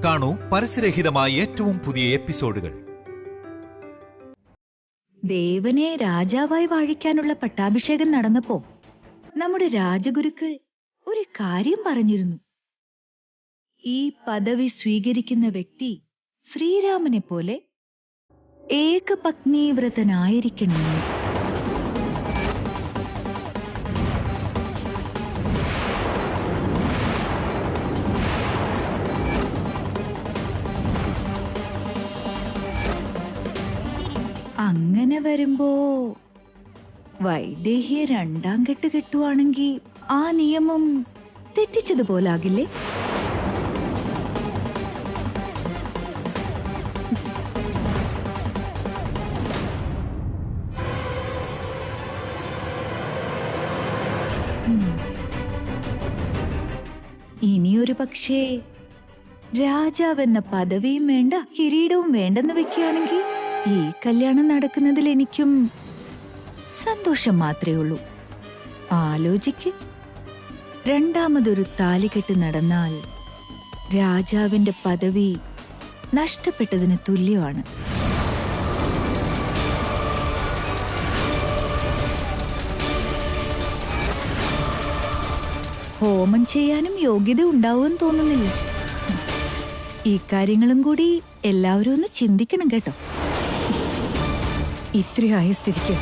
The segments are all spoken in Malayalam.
കാണൂ പരസ്യരഹിതമായ ഏറ്റവും പുതിയ എപ്പിസോഡുകൾ. ദേവനെ രാജാവായി വാഴിക്കാനുള്ള പട്ടാഭിഷേകം നടന്നപ്പോ നമ്മുടെ രാജഗുരുക്കൾ ഒരു കാര്യം പറഞ്ഞിരുന്നു. ഈ പദവി സ്വീകരിക്കുന്ന വ്യക്തി ശ്രീരാമനെ പോലെ ഏകപത്നീവ്രതനായിരിക്കണമെന്ന്. അങ്ങനെ വരുമ്പോ വൈദേഹിയെ രണ്ടാം കെട്ട് കെട്ടുവാണെങ്കിൽ ആ നിയമം തെറ്റിച്ചതുപോലാകില്ലേ? ഇനിയൊരു പക്ഷേ രാജാവെന്ന പദവിയും വേണ്ട, കിരീടവും വേണ്ടെന്ന് വെക്കുകയാണെങ്കിൽ ഈ കല്യാണം നടക്കുന്നതിൽ എനിക്കും സന്തോഷം മാത്രമേ ഉള്ളൂ. ആലോചിക്ക്, രണ്ടാമതൊരു താലികെട്ട് നടന്നാൽ രാജാവിന്റെ പദവി നഷ്ടപ്പെട്ടതിന് തുല്യമാണ്. ഹോമം ചെയ്യാനും യോഗ്യത ഉണ്ടാവുമെന്ന് തോന്നുന്നില്ല. ഈ കാര്യങ്ങളും കൂടി എല്ലാവരും ഒന്ന് ചിന്തിക്കണം കേട്ടോ. ഇത്രയായ സ്ഥിതിക്ക്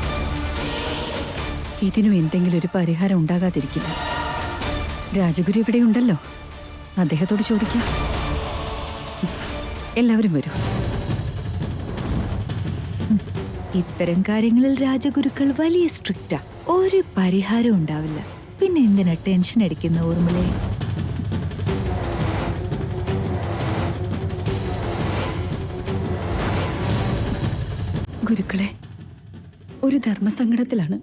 ഇതിനും എന്തെങ്കിലും ഒരു പരിഹാരം ഉണ്ടാകാതിരിക്കില്ല. രാജഗുരു ഇവിടെ ഉണ്ടല്ലോ, അദ്ദേഹത്തോട് ചോദിക്കാം. എല്ലാവരും വരും. ഇത്തരം കാര്യങ്ങളിൽ രാജഗുരുക്കൾ വലിയ സ്ട്രിക്റ്റാ. ഒരു പരിഹാരം ഉണ്ടാവില്ല. പിന്നെ എന്തിനാ ടെൻഷൻ അടിക്കുന്ന ഓർമ്മലേ? ഗുരുക്കളെ, ഒരു ധർമ്മസങ്കടത്തിലാണ്.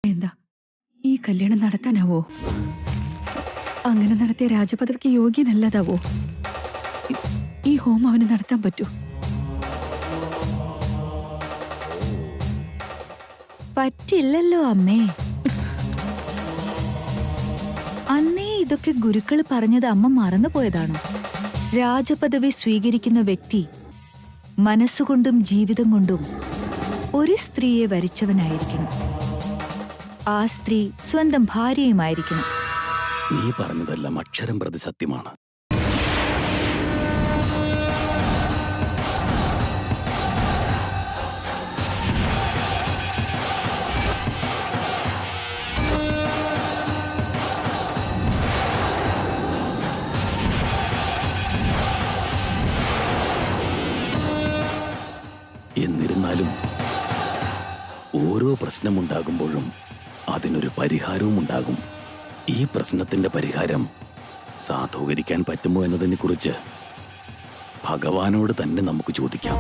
എന്താ, ഈ കല്യാണം നടത്താനാവോ? അങ്ങനെ നടത്തിയ രാജപദവിക്ക് യോഗ്യനല്ലതാവോ? ഈ ഹോമം അവന് നടത്താൻ പറ്റൂ? പറ്റില്ലല്ലോ അമ്മേ. അന്നേ ഇതൊക്കെ ഗുരുക്കൾ പറഞ്ഞത് അമ്മ മറന്നുപോയതാണോ? രാജപദവി സ്വീകരിക്കുന്ന വ്യക്തി മനസ്സുകൊണ്ടും ജീവിതം കൊണ്ടും ഒരു സ്ത്രീയെ വരിച്ചവനായിരിക്കണം. ആ സ്ത്രീ സ്വന്തം ഭാര്യയുമായിരിക്കണം. നീ പറഞ്ഞതെല്ലാം അക്ഷരം പ്രതി സത്യമാണ്. എന്നിരുന്നാലും ഓരോ പ്രശ്നമുണ്ടാകുമ്പോഴും അതിനൊരു പരിഹാരവും ഉണ്ടാകും. ഈ പ്രശ്നത്തിന്റെ പരിഹാരം സാധൂകരിക്കാൻ പറ്റുമോ എന്നതിനെക്കുറിച്ച് ഭഗവാനോട് തന്നെ നമുക്ക് ചോദിക്കാം.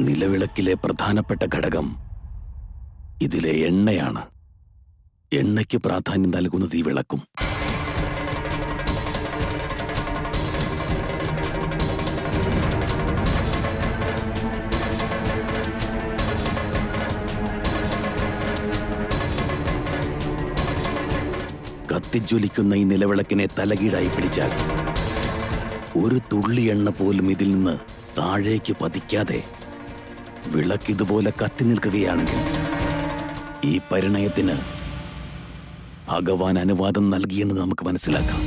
നിലവിളക്കിലെ പ്രധാനപ്പെട്ട ഘടകം ഇതിലെ എണ്ണയാണ്. എണ്ണയ്ക്ക് പ്രാധാന്യം നൽകുന്നത് ഈ വിളക്കും. കത്തിജ്വലിക്കുന്ന ഈ നിലവിളക്കിനെ തലകീഴായി പിടിച്ചാൽ ഒരു തുള്ളി എണ്ണ പോലും ഇതിൽ നിന്ന് താഴേക്ക് പതിക്കാതെ വിളക്കിതുപോലെ കത്തി നിൽക്കുകയാണെങ്കിൽ ഈ പരിണയത്തിന് ഭഗവാൻ അനുവാദം നൽകിയെന്ന് നമുക്ക് മനസ്സിലാക്കാം.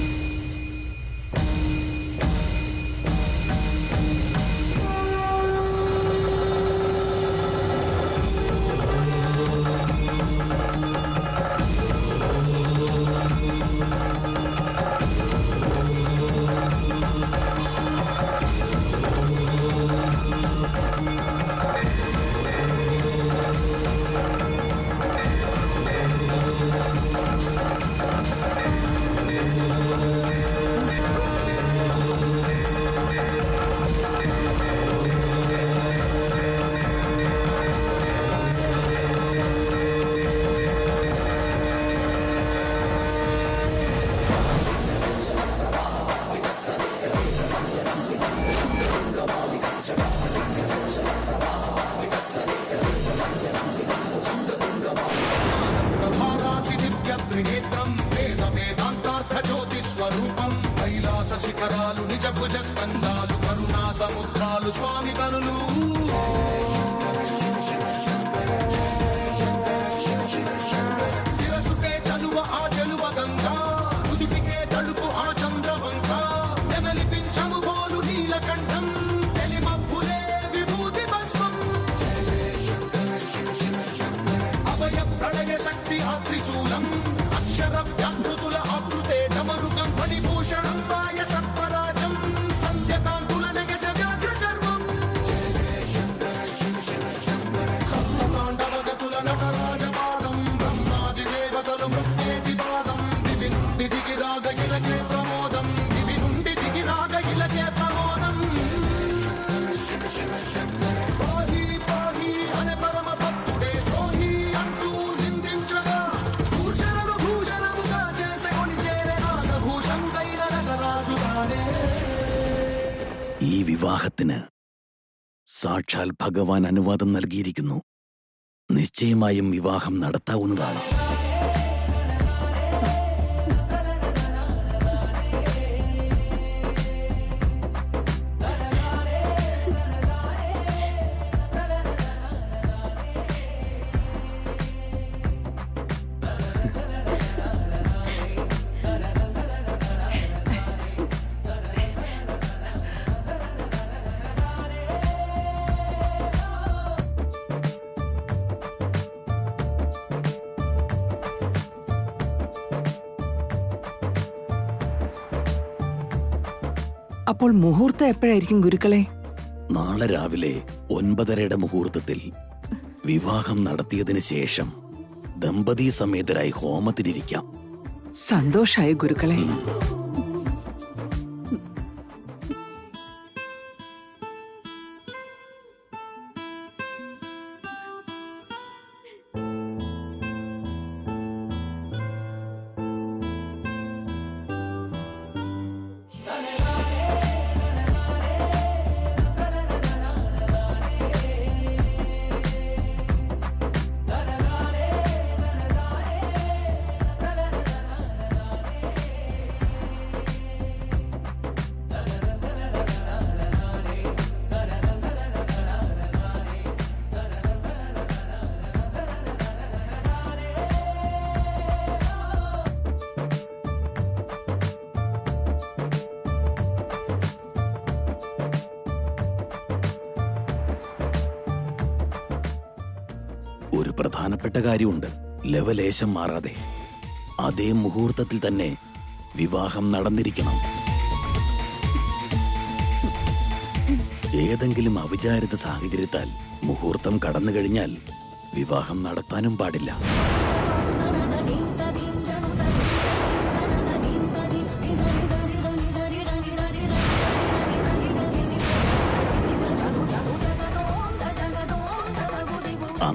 శిఖరాలు నిజ భుజ స్కందాలు కరుణా సముద్రాలు స్వామి కనులు శిరసుకే చలువ ఆ చెలువ గంగా ఉదుటికే తలుపు ఆ చంద్రవంక నెమలిపించము బోలు నీలకంఠం తెలిమబ్బులే విభూతి భస్మం అభయ ప్రళయ శక్తి ఆ త్రిశూలం అక్షర వ్యాకృతుల ఆకృతే డమరుకం ఫణిభూషణం మాయ సత్వరాజం సంధ్యకాంతుల నగస వ్యాఘ్ర చర్మం సప్తతాండవగతుల నటరాజపాదం బ్రహ్మాది దేవతలు మృత్యేటి పాదం దివి నుండి దిగి రాగ ఇలకే ప్రమోదం దివి నుండి దిగి రాగ ఇలకే ప్రమోదం పాహి పాహి అనే పరమ భక్తుడే ద్రోహి అంటూ నిందించగా భూషణలు భూషణముగా చేసుకొని చేరే నాగభూషం కైన నగరాజు కానే. ഈ വിവാഹത്തിന് സാക്ഷാൽ ഭഗവാൻ അനുവാദം നൽകിയിരിക്കുന്നു. നിശ്ചയമായും വിവാഹം നടത്താവുന്നതാണ്. അപ്പോൾ മുഹൂർത്തം എപ്പോഴായിരിക്കും ഗുരുക്കളെ? നാളെ രാവിലെ 9:30 മുഹൂർത്തത്തിൽ വിവാഹം നടത്തിയതിനു ശേഷം ദമ്പതി സമേതരായി ഹോമത്തിനിരിക്കാം. സന്തോഷായി ഗുരുക്കളെ. ഒരു പ്രധാനപ്പെട്ട കാര്യമുണ്ട്. ലവലേശം മാറാതെ അതേ മുഹൂർത്തത്തിൽ തന്നെ വിവാഹം നടന്നിരിക്കണം. ഏതെങ്കിലും അവിചാരിത സാഹചര്യത്താൽ മുഹൂർത്തം കടന്നു കഴിഞ്ഞാൽ വിവാഹം നടത്താനും പാടില്ല.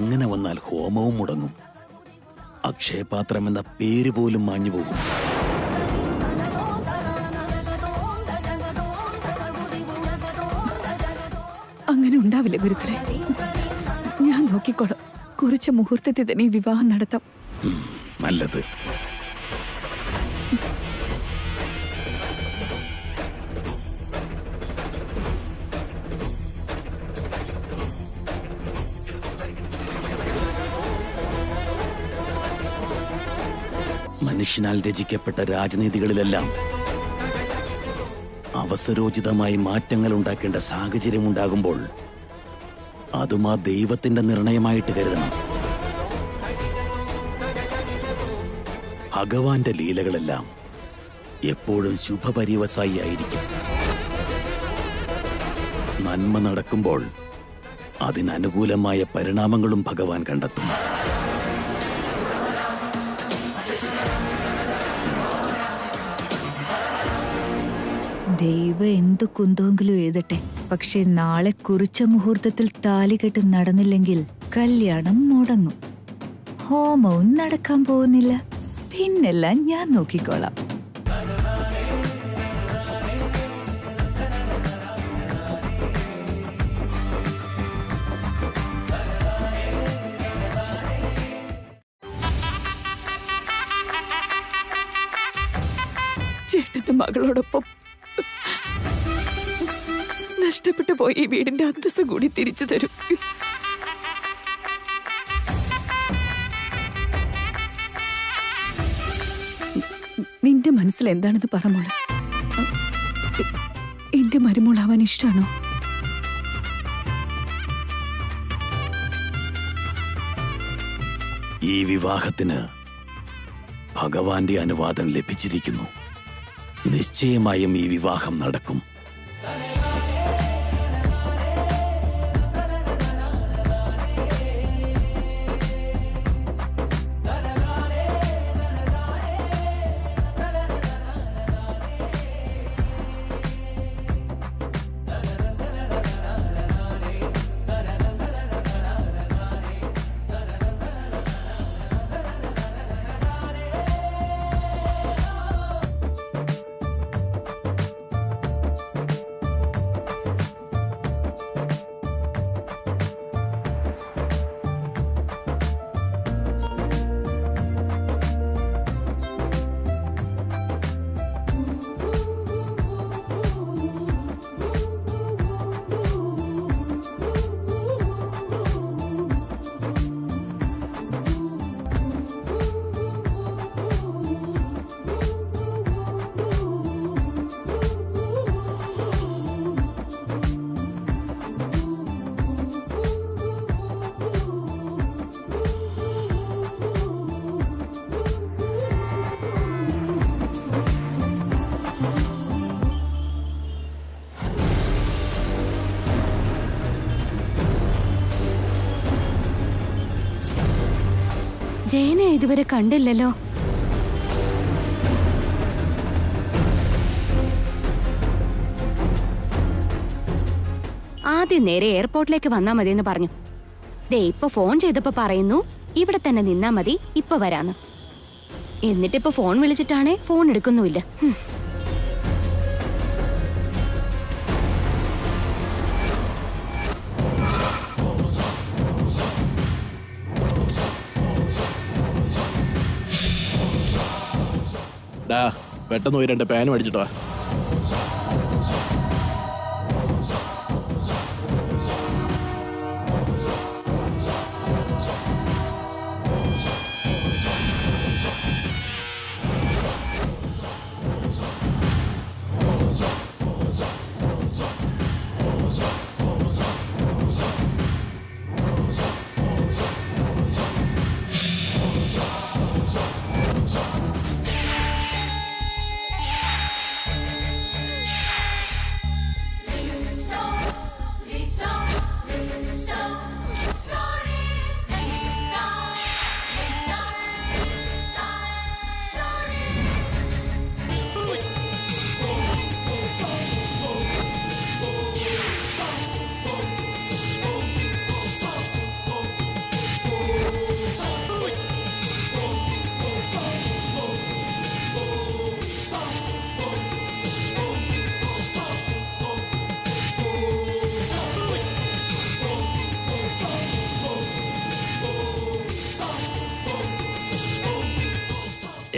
അങ്ങനെ വന്നാൽ ഹോമവും മുടങ്ങും. അക്ഷയപാത്രം എന്ന പേര് പോലും മാഞ്ഞുപോകും. അങ്ങനെ ഉണ്ടാവില്ല ഗുരുക്കളെ. ഞാൻ നോക്കിക്കോളാം. കുറിച്ച മുഹൂർത്തത്തിൽ തന്നെ ഈ വിവാഹം നടത്താം. നല്ലത്. മനുഷ്യനാൽ രചിക്കപ്പെട്ട രാജനീതികളിലെല്ലാം അവസരോചിതമായി മാറ്റങ്ങൾ ഉണ്ടാക്കേണ്ട സാഹചര്യം ഉണ്ടാകുമ്പോൾ അതും ആ ദൈവത്തിന്റെ നിർണയമായിട്ട് കരുതണം. ഭഗവാന്റെ ലീലകളെല്ലാം എപ്പോഴും ശുഭപര്യവസായി ആയിരിക്കും. നന്മ നടക്കുമ്പോൾ അതിനനുകൂലമായ പരിണാമങ്ങളും ഭഗവാൻ കണ്ടെത്തും. ദൈവം എന്തു കുന്തമെങ്കിലും എഴുതട്ടെ, പക്ഷെ നാളെ കുറിച്ച മുഹൂർത്തത്തിൽ താലികെട്ട് നടന്നില്ലെങ്കിൽ കല്യാണം മുടങ്ങും. ഹോമവും നടക്കാൻ പോകുന്നില്ല. പിന്നെല്ലാം ഞാൻ നോക്കിക്കോളാം. ചേട്ടന്റെ മകളോടൊപ്പം നഷ്ടപ്പെട്ടു പോയി ഈ വീടിന്റെ അന്തസ്സ് കൂടി തിരിച്ചു തരും. നിന്റെ മനസ്സിൽ എന്താണെന്ന് പറ മോളെ. എന്റെ മരുമോളാവാൻ ഇഷ്ടാണോ? ഈ വിവാഹത്തിന് ഭഗവാന്റെ അനുവാദം ലഭിച്ചിരിക്കുന്നു. നിശ്ചയമായും ഈ വിവാഹം നടക്കും. ജയനെ ഇതുവരെ കണ്ടില്ലല്ലോ. ആദ്യം നേരെ എയർപോർട്ടിലേക്ക് വന്നാ മതിയെന്ന് പറഞ്ഞു. ദേ ഇപ്പൊ ഫോൺ ചെയ്തപ്പോ പറയുന്നു ഇവിടെ തന്നെ നിന്നാ മതി, ഇപ്പൊ വരാന്ന്. എന്നിട്ടിപ്പോ ഫോൺ വിളിച്ചിട്ടാണേ ഫോൺ എടുക്കുന്നുമില്ല. പെട്ടെന്ന് പോയി 2 പാൻ മേടിച്ചിട്ടോ.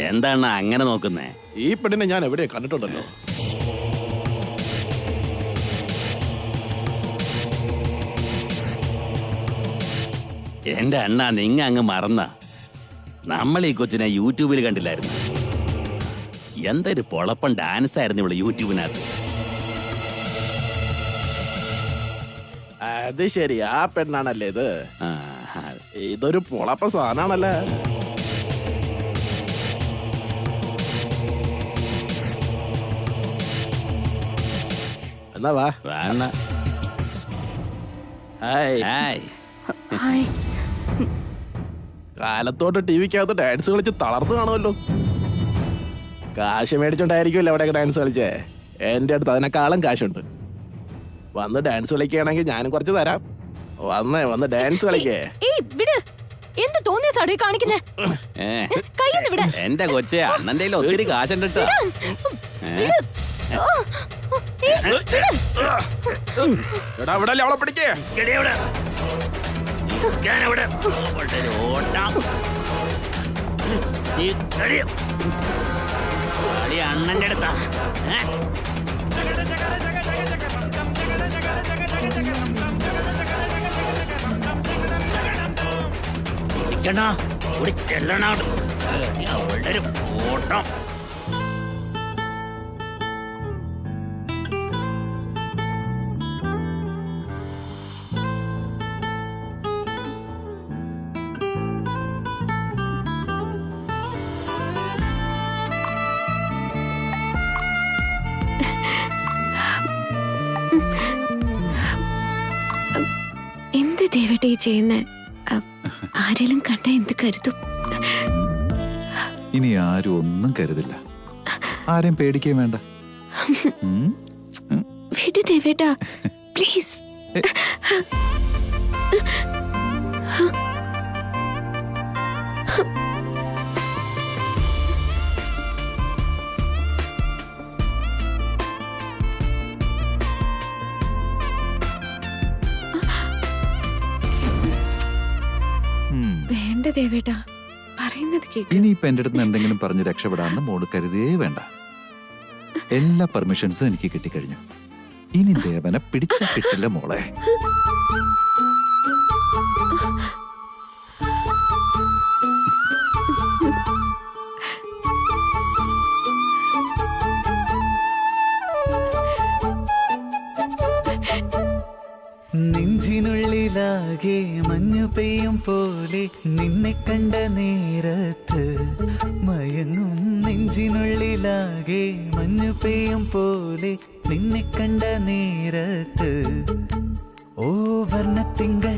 എന്താണ് അങ്ങനെ നോക്കുന്നേ? ഈ പെണ്ണിനെ ഞാൻ എവിടെയാ കണ്ടിട്ടുണ്ടല്ലോ. എന്റെ അണ്ണ, നിങ്ങ അങ്ങ് മറന്ന. നമ്മൾ ഈ കൊച്ചിനെ യൂട്യൂബിൽ കണ്ടില്ലായിരുന്നു. എന്തൊരു പൊളപ്പൻ ഡാൻസ് ആയിരുന്നു ഇവിടെ യൂട്യൂബിനകത്ത്. അത് ശരി, ആ പെണ്ണാണല്ലേ ഇത്. ആ, ഇതൊരു പൊളപ്പ സാധനാണല്ലേ. എന്നാ വാ. വേണ്ട. ഹായ്. ഹായ്. ഹായ്. കാലത്തോട്ട് ടി വിക്കകത്ത് ഡാൻസ് കളിച്ച് തളർന്നു കാണുമല്ലോ. കാശ് മേടിച്ചോണ്ടായിരിക്കുമല്ലോ അവിടെയൊക്കെ ഡാൻസ് കളിച്ചേ. എൻ്റെ അടുത്ത് അതിനേക്കാളും കാശുണ്ട്. വന്ന് ഡാൻസ് കളിക്കുകയാണെങ്കിൽ ഞാനും കുറച്ച് തരാം. വന്ന് ഡാൻസ് കളിക്കേ. വിട്. എന്ത് തോന്നിയ സടേ കാണിക്കുന്നേ? കയ്യൊന്ന് വിട്. എന്റെ കൊച്ചെ, അണ്ണന്റെ കയ്യിൽ ഒത്തിരി കാശുണ്ട് കേട്ടോ. എടാ ഇവിടെ അവളെ പിടിക്കേ. അണ്ണന്റെ അടുത്താ. ചെല്ലണ അവളുടെ ഒരു ഓട്ടം. എന്ത് ദേവട്ടെ ഈ ചെയ്യുന്നേ? ആരെങ്കിലും കണ്ട എന്ത് കരുതും? ഇനി ആരും ഒന്നും കരുതില്ല. ആരെയും പേടിക്കുകയും വേണ്ട. വിട് ദേവേട്ടാ, പ്ലീസ്. വേണ്ട ദേവേട്ടാ, പറയുന്നത് കേക്ക്. ഇനിയിപ്പൊ എന്റെ അടുത്ത് എന്തെങ്കിലും പറഞ്ഞ് രക്ഷപ്പെടാന്ന് മോള് കരുതേ വേണ്ട. എല്ലാ പെർമിഷൻസും എനിക്ക് കിട്ടിക്കഴിഞ്ഞു. ഇനി ദേവനെ പിടിച്ച കിട്ടില്ല മോളെ. നെഞ്ചിനുള്ളിലാകെ മഞ്ഞു പെയ്യും പോലെ നിന്നെ കണ്ട നേരത്ത് മയങ്ങും. നെഞ്ചിനുള്ളിലാകെ മഞ്ഞു പെയ്യും പോലെ നിന്നെ കണ്ട നേരത്ത് ഓ വർണ്ണത്തിങ്കൾ